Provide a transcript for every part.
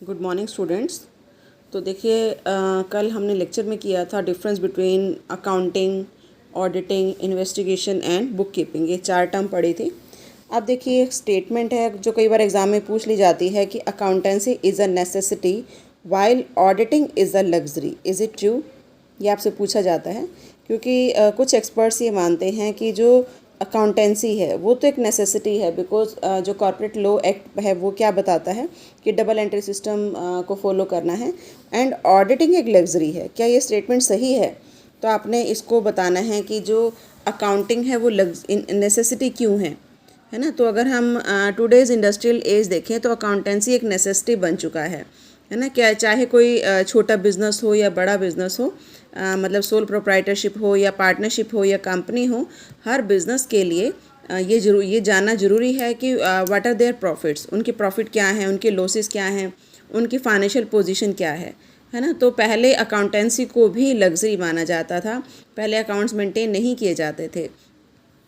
Good morning students. तो देखिए कल हमने लेक्चर में किया था difference between accounting, auditing, investigation and book keeping. ये 4 टर्म पढ़ी थी। अब देखिए एक स्टेटमेंट है जो कई बार एग्जाम में पूछ ली जाती है कि accountancy is a necessity while auditing is a luxury, is it true? ये आपसे पूछा जाता है क्योंकि कुछ एक्सपर्ट्स ये मानते हैं कि जो अकाउंटेंसी है वो तो एक नेसेसिटी है, बिकॉज जो कॉर्पोरेट लॉ एक्ट है वो क्या बताता है कि डबल एंट्री सिस्टम को फॉलो करना है, एंड ऑडिटिंग एक लग्जरी है। क्या ये स्टेटमेंट सही है? तो आपने इसको बताना है कि जो अकाउंटिंग है वो नेसेसिटी क्यों है ना। तो अगर हम टुडेज़ इंडस्ट्रियल एज देखें तो अकाउंटेंसी एक नेसेसिटी बन चुका है ना। क्या चाहे कोई छोटा बिजनेस हो या बड़ा बिजनेस हो, मतलब सोल प्रोप्राइटरशिप हो या पार्टनरशिप हो या कंपनी हो, हर बिज़नेस के लिए ये जानना ज़रूरी है कि व्हाट आर देयर प्रॉफिट्स, उनके प्रॉफिट क्या हैं, उनके लॉसेस क्या हैं, उनकी फाइनेंशियल पोजीशन क्या है ना। तो पहले अकाउंटेंसी को भी लग्जरी माना जाता था, पहले अकाउंट्स मेंटेन नहीं किए जाते थे।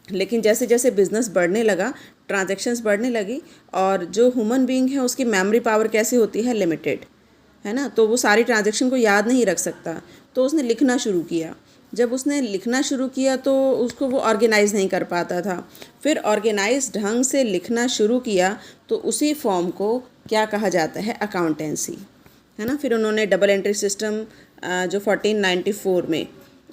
लेकिन जैसे जैसे बिज़नेस बढ़ने लगा, ट्रांजैक्शंस बढ़ने लगी, और जो ह्यूमन बीइंग है उसकी मेमोरी पावर कैसी होती है, लिमिटेड है ना। तो वो सारी ट्रांजैक्शन को याद नहीं रख सकता, तो उसने लिखना शुरू किया। जब उसने लिखना शुरू किया तो उसको वो ऑर्गेनाइज नहीं कर पाता था। फिर ऑर्गेनाइज ढंग से लिखना शुरू किया तो उसी फॉर्म को क्या कहा जाता है, अकाउंटेंसी, है ना। फिर उन्होंने डबल एंट्री सिस्टम जो 1494 में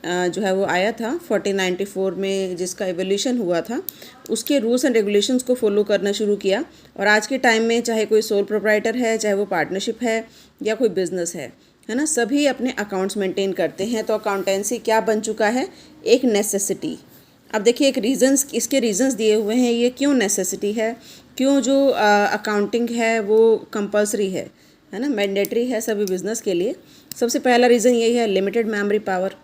जो है वो आया था, 1494 में जिसका एवोल्यूशन हुआ था, उसके रूल्स एंड रेगुलेशंस को फॉलो करना शुरू किया। और आज के टाइम में चाहे कोई सोल प्रोप्राइटर है, चाहे वो पार्टनरशिप है या कोई बिजनेस है ना, सभी अपने अकाउंट्स मेंटेन करते हैं। तो अकाउंटेंसी क्या बन चुका है, एक नेसेसिटी। अब देखिए एक रीज़न्स, इसके रीज़न्स दिए हुए हैं, ये क्यों नेसेसिटी है, क्यों जो अकाउंटिंग है वो कंपल्सरी है ना, मैंडेटरी है सभी बिज़नेस के लिए। सबसे पहला रीज़न यही है, लिमिटेड मेमोरी पावर,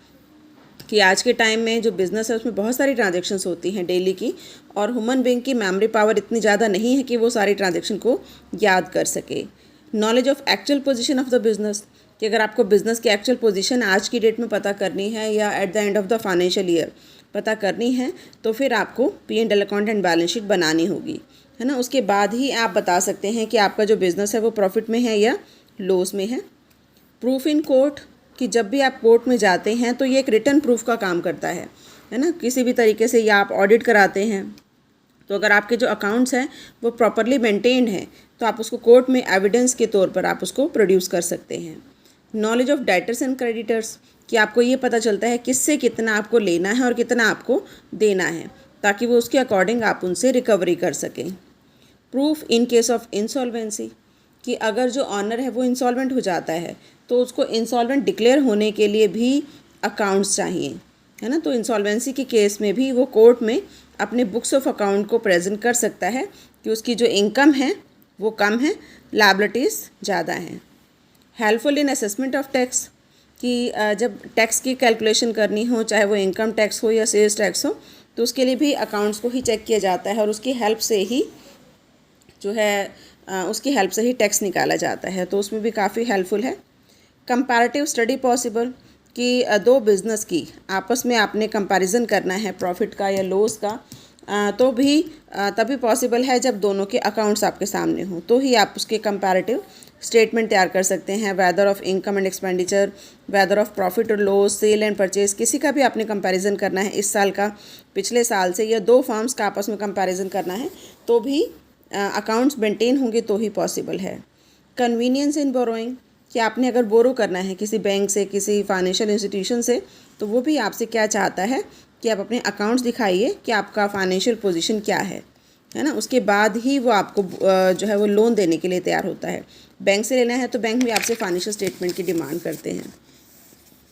कि आज के टाइम में जो बिज़नेस है उसमें बहुत सारी ट्रांजैक्शंस होती हैं डेली की, और ह्यूमन बीइंग की मेमोरी पावर इतनी ज़्यादा नहीं है कि वो सारी ट्रांजैक्शन को याद कर सके। Knowledge of actual position of the business, कि अगर आपको बिज़नेस की एक्चुअल पोजीशन आज की डेट में पता करनी है या at the end of the financial year पता करनी है, तो फिर आपको P&L account and balance sheet बनानी होगी, है ना। उसके बाद ही आप बता सकते हैं कि आपका जो बिज़नेस है वो प्रॉफिट में है या लॉस में है। प्रूफ इन कोर्ट, कि जब भी आप कोर्ट में जाते हैं तो ये एक रिटन प्रूफ का काम करता है ना। किसी भी तरीके से या आप ऑडिट कराते हैं, तो अगर आपके जो अकाउंट्स हैं वो प्रॉपरली मेंटेन्ड हैं तो आप उसको कोर्ट में एविडेंस के तौर पर आप उसको प्रोड्यूस कर सकते हैं। Knowledge of debtors and creditors, कि आपको ये पता चलता है किससे कितना आपको लेना है और कितना आपको देना है, ताकि वो उसके अकॉर्डिंग आप उनसे रिकवरी कर सकें। Proof in case of insolvency, कि अगर जो ऑनर है वो इंसॉल्वेंट हो जाता है तो उसको इंसॉल्वेंट डिक्लेयर होने के लिए भी अकाउंट्स चाहिए, है ना। तो इंसॉल्वेंसी के केस में भी वो कोर्ट में अपने बुक्स ऑफ अकाउंट को प्रेजेंट कर सकता है कि उसकी जो इनकम है वो कम है, लायबिलिटीज़ ज़्यादा हैं। Helpful in assessment of tax, कि जब टैक्स की कैलकुलेशन करनी हो, चाहे वो इनकम टैक्स हो या सेल्स टैक्स हो, तो उसके लिए भी अकाउंट्स को ही चेक किया जाता है और उसकी हेल्प से ही जो है उसकी हेल्प से ही टैक्स निकाला जाता है। तो उसमें भी काफ़ी हेल्पफुल है। कंपैरेटिव स्टडी पॉसिबल, कि दो बिज़नेस की आपस में आपने कंपैरिजन करना है प्रॉफिट का या लॉस का, तो भी तभी पॉसिबल है जब दोनों के अकाउंट्स आपके सामने हों, तो ही आप उसके कंपैरेटिव स्टेटमेंट तैयार कर सकते हैं। Whether of income and expenditure, whether of profit और लॉस, सेल एंड परचेज, किसी का भी आपने कंपैरिजन करना है इस साल का पिछले साल से, या दो फर्म्स का आपस में कंपैरिजन करना है, तो भी अकाउंट्स मेंटेन होंगे तो ही पॉसिबल है। कन्वीनियंस इन बोरोइंग, कि आपने अगर बोरो करना है किसी बैंक से, किसी फाइनेंशियल इंस्टीट्यूशन से, तो वो भी आपसे क्या चाहता है कि आप अपने अकाउंट्स दिखाइए कि आपका फाइनेंशियल पोजीशन क्या है ना। उसके बाद ही वो आपको जो है वो लोन देने के लिए तैयार होता है। बैंक से लेना है तो बैंक भी आपसे फाइनेंशियल स्टेटमेंट की डिमांड करते हैं।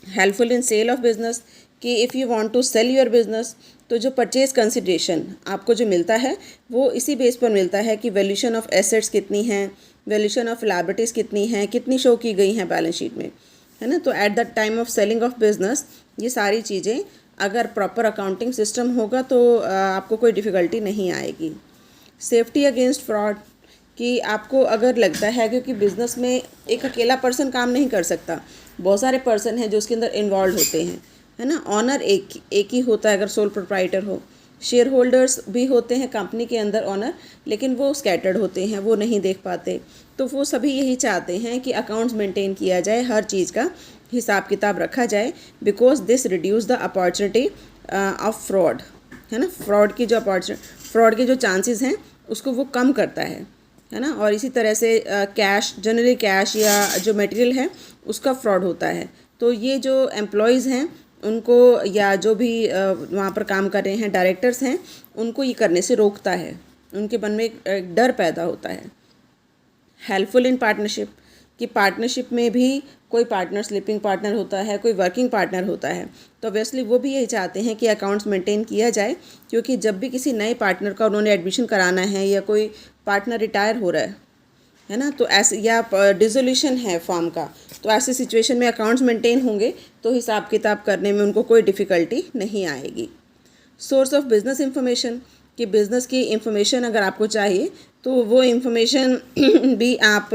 Helpful in sale of business, कि if you want to sell your business, तो जो परचेज कंसिडरेशन आपको जो मिलता है वो इसी बेस पर मिलता है कि वैल्यूशन ऑफ एसेट्स कितनी हैं, वैल्यूशन ऑफ लायबिलिटीज़ कितनी हैं, कितनी शो की गई हैं बैलेंस शीट में, है ना। तो at the time of selling of business ये सारी चीज़ें अगर प्रॉपर अकाउंटिंग सिस्टम होगा तो आपको कोई डिफ़िकल्टी नहीं आएगी। सेफ्टी अगेंस्ट फ्रॉड, कि आपको अगर लगता है क्योंकि बिज़नेस में एक अकेला पर्सन काम नहीं कर सकता, बहुत सारे पर्सन हैं जो उसके अंदर इन्वॉल्व होते हैं, है ना। ऑनर एक ही होता है अगर सोल प्रोप्राइटर हो, शेयर होल्डर्स भी होते हैं कंपनी के अंदर ओनर, लेकिन वो स्कैटर्ड होते हैं, वो नहीं देख पाते। तो वो सभी यही चाहते हैं कि अकाउंट्स मेंटेन किया जाए, हर चीज़ का हिसाब किताब रखा जाए, because this reduce the opportunity of fraud, है ना। फ्रॉड के जो चांसेस हैं उसको वो कम करता है ना। और इसी तरह से कैश, जनरली कैश या जो मटेरियल है उसका फ्रॉड होता है। तो ये जो एम्प्लॉयज़ हैं उनको, या जो भी वहाँ पर काम कर रहे हैं डायरेक्टर्स हैं, उनको ये करने से रोकता है, उनके मन में एक डर पैदा होता है। हेल्पफुल इन पार्टनरशिप, कि पार्टनरशिप में भी कोई पार्टनर स्लीपिंग पार्टनर होता है, कोई वर्किंग पार्टनर होता है, तो ऑब्वियसली वो भी यही चाहते हैं कि अकाउंट्स मेंटेन किया जाए, क्योंकि जब भी किसी नए पार्टनर का उन्होंने एडमिशन कराना है या कोई पार्टनर रिटायर हो रहा है ना, तो ऐसे या डिसोल्यूशन है फॉर्म का, तो ऐसी सिचुएशन में अकाउंट्स मेंटेन होंगे तो हिसाब किताब करने में उनको कोई डिफ़िकल्टी नहीं आएगी। सोर्स ऑफ बिज़नेस इंफॉर्मेशन, कि बिज़नेस की इंफॉर्मेशन अगर आपको चाहिए तो वो इंफॉर्मेशन भी आप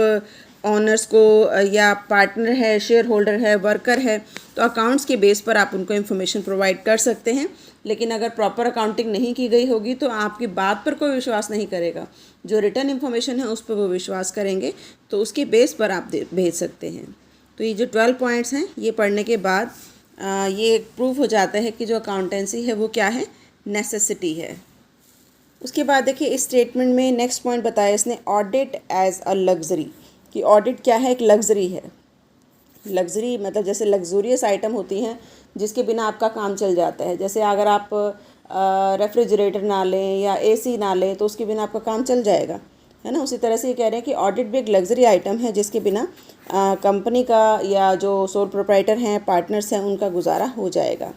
ऑनर्स को, या पार्टनर है, शेयर होल्डर है, वर्कर है, तो अकाउंट्स के बेस पर आप उनको इंफॉर्मेशन प्रोवाइड कर सकते हैं। लेकिन अगर प्रॉपर अकाउंटिंग नहीं की गई होगी तो आपकी बात पर कोई विश्वास नहीं करेगा, जो रिटर्न इन्फॉर्मेशन है उस पर वो विश्वास करेंगे, तो उसके बेस पर आप भेज सकते हैं। तो ये जो 12 पॉइंट्स हैं ये पढ़ने के बाद ये प्रूव हो जाता है कि जो अकाउंटेंसी है वो क्या है, नेसेसिटी है। उसके बाद देखिए इस स्टेटमेंट में नेक्स्ट पॉइंट बताया इसने, ऑडिट एज अ लग्जरी, कि ऑडिट क्या है, एक लग्जरी है। लग्जरी मतलब जैसे लग्जूरियस आइटम होती हैं जिसके बिना आपका काम चल जाता है, जैसे अगर आप रेफ्रिजरेटर ना लें या एसी ना लें तो उसके बिना आपका काम चल जाएगा, है ना। उसी तरह से ये कह रहे हैं कि ऑडिट भी एक लग्जरी आइटम है जिसके बिना कंपनी का या जो सोल प्रोप्राइटर हैं, पार्टनर्स हैं, उनका गुजारा हो जाएगा।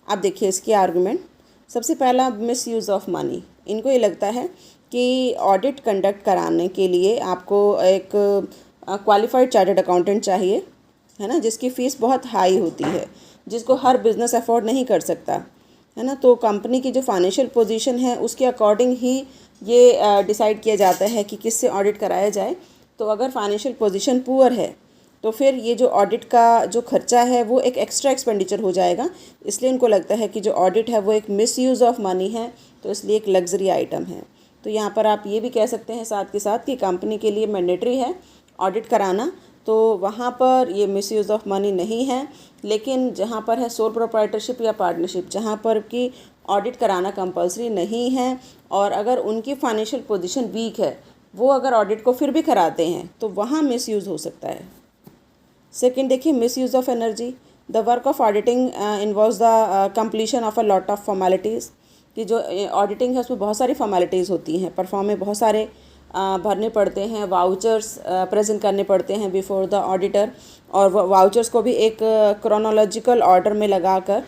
अब देखिए इसकी आर्गूमेंट। सबसे पहला, मिस यूज़ ऑफ मनी। इनको ये लगता है कि ऑडिट कंडक्ट कराने के लिए आपको एक क्वालिफाइड चार्टर्ड अकाउंटेंट चाहिए, है ना, जिसकी फ़ीस बहुत हाई होती है, जिसको हर बिज़नेस अफोर्ड नहीं कर सकता, है ना। तो कंपनी की जो फाइनेंशियल पोजीशन है उसके अकॉर्डिंग ही ये डिसाइड किया जाता है कि किससे ऑडिट कराया जाए। तो अगर फाइनेंशियल पोजीशन पुअर है तो फिर ये जो ऑडिट का जो खर्चा है वो एक एक्स्ट्रा एक्सपेंडिचर हो जाएगा, इसलिए उनको लगता है कि जो ऑडिट है वो एक मिस यूज़ ऑफ मनी है, तो इसलिए एक लग्जरी आइटम है। तो यहाँ पर आप ये भी कह सकते हैं साथ के साथ कि कंपनी के लिए मैंडेटरी है ऑडिट कराना, तो वहाँ पर ये मिस यूज़ ऑफ मनी नहीं है। लेकिन जहाँ पर है सोल प्रोप्राइटरशिप या पार्टनरशिप, जहाँ पर कि ऑडिट कराना कंपलसरी नहीं है, और अगर उनकी फाइनेंशियल पोजीशन वीक है, वो अगर ऑडिट को फिर भी कराते हैं तो वहाँ मिस यूज़ हो सकता है। सेकेंड देखिए, miss use of energy. The work of auditing involves the completion of a lot of formalities, कि जो ऑडिटिंग है उसमें बहुत सारी फॉर्मेलिटीज़ होती हैं, परफॉर्म में बहुत सारे भरने पड़ते हैं, वाउचर्स प्रेजेंट करने पड़ते हैं बिफोर द ऑडिटर, और वाउचर्स को भी एक क्रोनोलॉजिकल ऑर्डर में लगाकर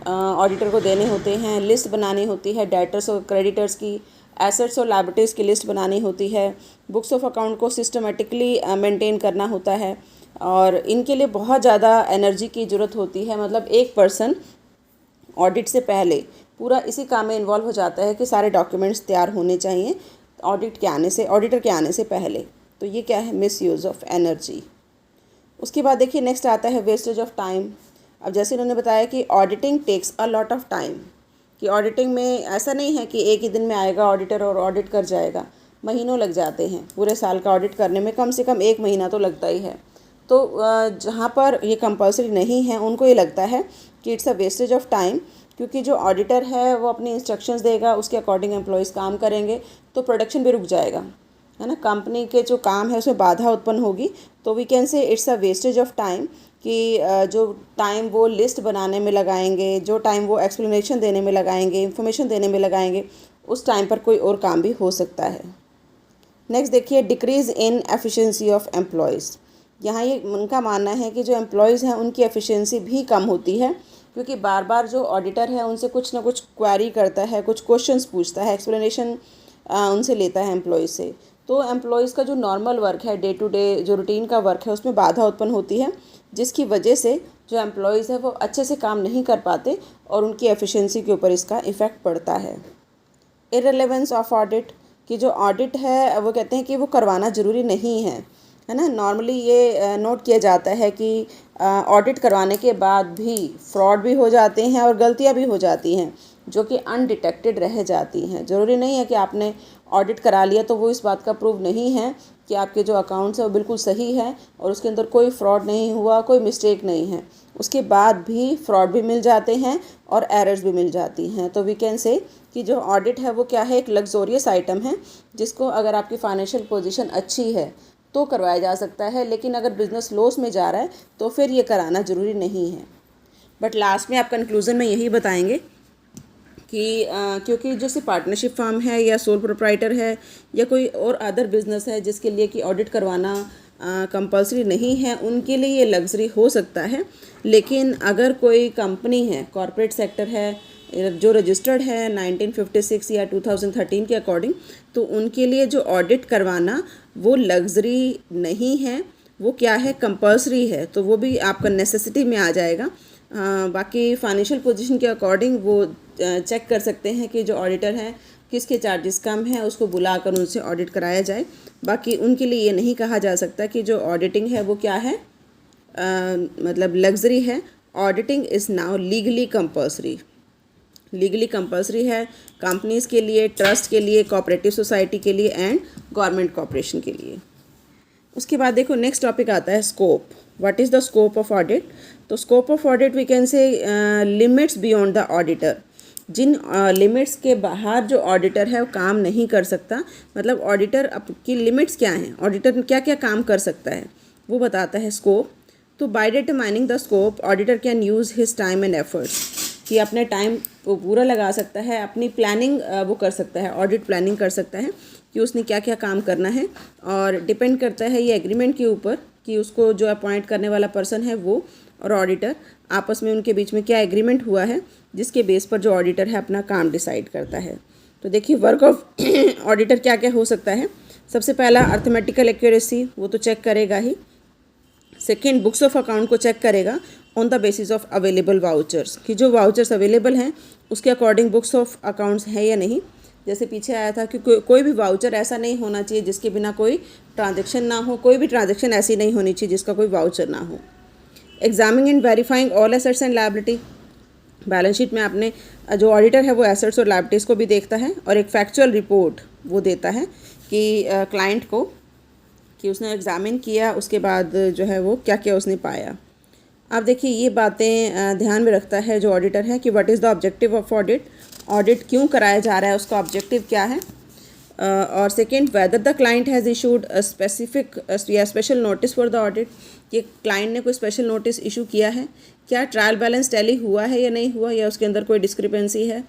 ऑडिटर को देने होते हैं। लिस्ट बनानी होती है डेटर्स और क्रेडिटर्स की, एसेट्स और लायबिलिटीज़ की लिस्ट बनानी होती है, बुक्स ऑफ अकाउंट को सिस्टमेटिकली मेंटेन करना होता है, और इनके लिए बहुत ज़्यादा एनर्जी की ज़रूरत होती है। मतलब एक पर्सन ऑडिट से पहले पूरा इसी काम में इन्वॉल्व हो जाता है कि सारे डॉक्यूमेंट्स तैयार होने चाहिए ऑडिटर के आने से पहले। तो ये क्या है, मिस यूज़ ऑफ एनर्जी। उसके बाद देखिए नेक्स्ट आता है वेस्टेज ऑफ टाइम। अब जैसे उन्होंने बताया कि auditing takes a lot of time, कि ऑडिटिंग में ऐसा नहीं है कि एक ही दिन में आएगा ऑडिटर और ऑडिट कर जाएगा, महीनों लग जाते हैं। पूरे साल का ऑडिट करने में कम से कम 1 महीना तो लगता ही है। तो जहाँ पर ये कंपलसरी नहीं है उनको ये लगता है कि it's a wastage of time, क्योंकि जो ऑडिटर है वो अपनी इंस्ट्रक्शंस देगा, उसके अकॉर्डिंग एम्प्लॉयज़ काम करेंगे तो प्रोडक्शन भी रुक जाएगा, है ना। कंपनी के जो काम है उसमें बाधा उत्पन्न होगी। तो we can say it's a wastage of time, कि जो टाइम वो लिस्ट बनाने में लगाएंगे, जो टाइम वो एक्सप्लेनेशन देने में लगाएंगे, इंफॉर्मेशन देने में लगाएंगे, उस टाइम पर कोई और काम भी हो सकता है। नेक्स्ट देखिए, decrease in efficiency of employees. यहाँ ये उनका मानना है कि जो एम्प्लॉयज़ हैं उनकी एफिशिएंसी भी कम होती है, क्योंकि बार बार जो ऑडिटर है उनसे कुछ ना कुछ क्वेरी करता है, कुछ क्वेश्चंस पूछता है, एक्सप्लेनेशन उनसे लेता है एम्प्लॉयज़ से। तो एम्प्लॉयज़ का जो नॉर्मल वर्क है, डे टू डे जो रूटीन का वर्क है, उसमें बाधा उत्पन्न होती है, जिसकी वजह से जो एम्प्लॉयज़ है वो अच्छे से काम नहीं कर पाते और उनकी एफिशिएंसी के ऊपर इसका इफ़ेक्ट पड़ता है। इररिलेवेंस ऑफ ऑडिट, कि जो ऑडिट है वो कहते हैं कि वो करवाना ज़रूरी नहीं है ना। नॉर्मली ये नोट किया जाता है कि ऑडिट करवाने के बाद भी फ्रॉड भी हो जाते हैं और गलतियां भी हो जाती हैं, जो कि अनडिटेक्टेड रह जाती हैं। ज़रूरी नहीं है कि आपने ऑडिट करा लिया तो वो इस बात का प्रूव नहीं है कि आपके जो अकाउंट्स है वो बिल्कुल सही है और उसके अंदर कोई फ्रॉड नहीं हुआ, कोई मिस्टेक नहीं है। उसके बाद भी फ्रॉड भी मिल जाते हैं और एरर्स भी मिल जाती हैं। तो वी कैन से कि जो ऑडिट है वो क्या है, एक लग्जोरियस आइटम है जिसको अगर आपकी फाइनेंशियल पोजीशन अच्छी है तो करवाया जा सकता है, लेकिन अगर बिज़नेस लॉस में जा रहा है तो फिर ये कराना ज़रूरी नहीं है। बट लास्ट में आप कंक्लूज़न में यही बताएंगे कि क्योंकि जैसे पार्टनरशिप फर्म है या सोल प्रोप्राइटर है या कोई और अदर बिजनेस है जिसके लिए कि ऑडिट करवाना कंपलसरी नहीं है, उनके लिए ये लग्जरी हो सकता है। लेकिन अगर कोई कंपनी है, कॉरपोरेट सेक्टर है जो रजिस्टर्ड है 1956 या 2013 के अकॉर्डिंग, तो उनके लिए जो ऑडिट करवाना वो लग्जरी नहीं है, वो क्या है, कंपलसरी है। तो वो भी आपका नेसेसिटी में आ जाएगा। बाकी फाइनेंशियल पोजीशन के अकॉर्डिंग वो चेक कर सकते हैं कि जो ऑडिटर हैं किसके चार्जेस कम हैं, उसको बुलाकर उनसे ऑडिट कराया जाए। बाकी उनके लिए ये नहीं कहा जा सकता कि जो ऑडिटिंग है वो क्या है, मतलब लग्जरी है। Auditing is now legally compulsory, legally compulsory है कंपनीज़ के लिए, ट्रस्ट के लिए, कोऑपरेटिव सोसाइटी के लिए एंड गवर्नमेंट कॉर्पोरेशन के लिए। उसके बाद देखो नेक्स्ट टॉपिक आता है scope. What is the scope of audit? तो scope of audit we can say limits beyond the auditor. जिन लिमिट्स के बाहर जो ऑडिटर है वो काम नहीं कर सकता, मतलब ऑडिटर की लिमिट्स क्या हैं, ऑडिटर क्या क्या काम कर सकता है वो बताता है स्कोप। तो by determining the scope auditor can use his time and efforts, कि अपने टाइम वो पूरा लगा सकता है, अपनी प्लानिंग वो कर सकता है, ऑडिट प्लानिंग कर सकता है कि उसने क्या क्या काम करना है। और डिपेंड करता है ये एग्रीमेंट के ऊपर कि उसको जो अपॉइंट करने वाला पर्सन है वो और ऑडिटर आपस में उनके बीच में क्या एग्रीमेंट हुआ है, जिसके बेस पर जो ऑडिटर है अपना काम डिसाइड करता है। तो देखिए वर्क ऑफ ऑडिटर क्या क्या हो सकता है। सबसे पहला अर्थमेटिकल एक्यूरेसी, वो तो चेक करेगा ही। सेकेंड, बुक्स ऑफ अकाउंट को चेक करेगा on the basis of available vouchers, कि जो वाउचर्स अवेलेबल हैं उसके अकॉर्डिंग बुक्स ऑफ अकाउंट्स है या नहीं। जैसे पीछे आया था कि कोई भी वाउचर ऐसा नहीं होना चाहिए जिसके बिना कोई ट्रांजैक्शन ना हो, कोई भी ट्रांजैक्शन ऐसी नहीं होनी चाहिए जिसका कोई वाउचर ना हो। Examining and verifying all assets and liability, balance sheet में आपने जो ऑडिटर है वो एसेट्स और लायबिलिटीज़ को भी देखता है और एक फैक्चुअल रिपोर्ट वो देता है कि क्लाइंट को कि उसने एग्ज़ामिन किया, उसके बाद जो है वो क्या क्या उसने पाया। अब देखिए ये बातें ध्यान में रखता है जो ऑडिटर है कि what is the objective of audit, audit क्यों कराया जा रहा है, उसका ऑब्जेक्टिव क्या है। और second, whether the client has issued a specific या special notice for the audit, कि क्लाइंट ने कोई स्पेशल नोटिस इशू किया है, क्या ट्रायल बैलेंस टैली हुआ है या नहीं हुआ, या उसके अंदर कोई डिस्क्रिपेंसी है,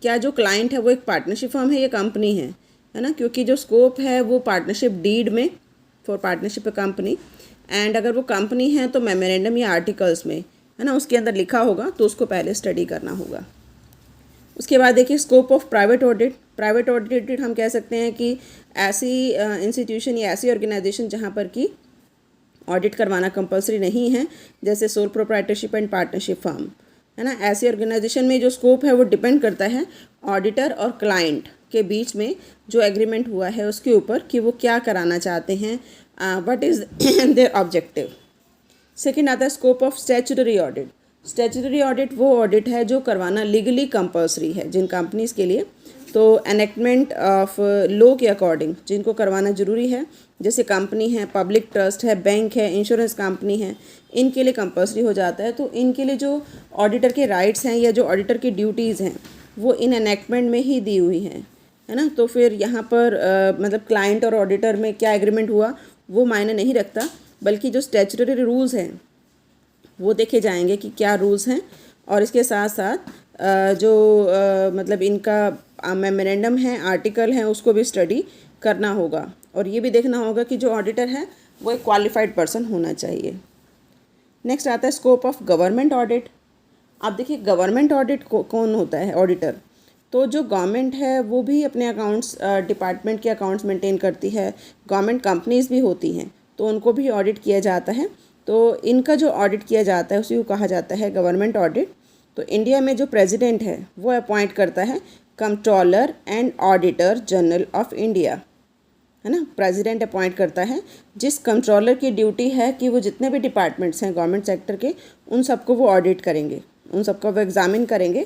क्या जो क्लाइंट है वो एक पार्टनरशिप फर्म है या कंपनी है ना, क्योंकि जो स्कोप है वो पार्टनरशिप डीड में फॉर पार्टनरशिप कंपनी, एंड अगर वो कंपनी है तो मेमोरेंडम या आर्टिकल्स में है ना उसके अंदर लिखा होगा, तो उसको पहले स्टडी करना होगा। उसके बाद देखिए scope of private audit. Private audit हम कह सकते हैं कि ऐसी इंस्टीट्यूशन या ऐसी ऑर्गेनाइजेशन जहाँ पर कि ऑडिट करवाना कंपलसरी नहीं है, जैसे sole proprietorship and partnership firm है ना। ऐसी ऑर्गेनाइजेशन में जो स्कोप है वो डिपेंड करता है ऑडिटर और क्लाइंट के बीच में जो एग्रीमेंट हुआ है उसके ऊपर कि वो क्या कराना चाहते हैं, what is there objective. Second आता है scope of statutory audit. Statutory audit वो ऑडिट है जो करवाना लीगली कंपल्सरी है जिन कंपनीज़ के लिए, तो एनेक्टमेंट ऑफ लॉ के अकॉर्डिंग जिनको करवाना ज़रूरी है, जैसे कंपनी है, पब्लिक ट्रस्ट है, बैंक है, इंश्योरेंस कंपनी है, इनके लिए कंपल्सरी हो जाता है। तो इनके लिए जो ऑडिटर के राइट्स हैं या जो ऑडिटर की ड्यूटीज़ हैं वो इन एनेक्टमेंट में ही दी हुई हैं, है ना। तो फिर यहाँ पर मतलब क्लाइंट और ऑडिटर में क्या एग्रीमेंट हुआ वो मायने नहीं रखता, बल्कि जो स्टैट्यूटरी रूल्स हैं वो देखे जाएंगे कि क्या रूल्स हैं, और इसके साथ साथ जो मतलब इनका मेमोरेंडम है, आर्टिकल हैं, उसको भी स्टडी करना होगा। और ये भी देखना होगा कि जो ऑडिटर है वो एक क्वालिफाइड पर्सन होना चाहिए। नेक्स्ट आता है स्कोप ऑफ गवर्नमेंट ऑडिट। आप देखिए गवर्नमेंट ऑडिट कौन होता है ऑडिटर, तो जो गवर्नमेंट है वो भी अपने अकाउंट्स डिपार्टमेंट के अकाउंट्स मेंटेन करती है, गवर्नमेंट कंपनीज़ भी होती हैं तो उनको भी ऑडिट किया जाता है। तो इनका जो ऑडिट किया जाता है उसी को कहा जाता है गवर्नमेंट ऑडिट। तो इंडिया में जो प्रेसिडेंट है वो अपॉइंट करता है controller and auditor general of India, है ना। प्रेसिडेंट अपॉइंट करता है, जिस कंट्रोलर की ड्यूटी है कि वो जितने भी डिपार्टमेंट्स हैं गवर्नमेंट सेक्टर के उन सबको वो ऑडिट करेंगे, उन सबको वो एग्ज़ामिन करेंगे,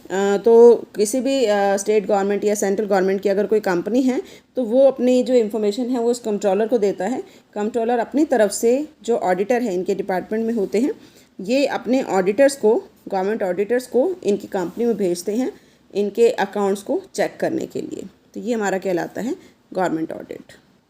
तो किसी भी स्टेट गवर्नमेंट या सेंट्रल गवर्नमेंट की अगर कोई कंपनी है तो वो अपनी जो इन्फॉर्मेशन है वो उस कंट्रोलर को देता है। कंट्रोलर अपनी तरफ से जो ऑडिटर है इनके डिपार्टमेंट में होते हैं, ये अपने ऑडिटर्स को, गवर्नमेंट ऑडिटर्स को इनकी कंपनी में भेजते हैं इनके अकाउंट्स को चेक करने के लिए। तो ये हमारा कहलाता है गवर्नमेंट ऑडिट।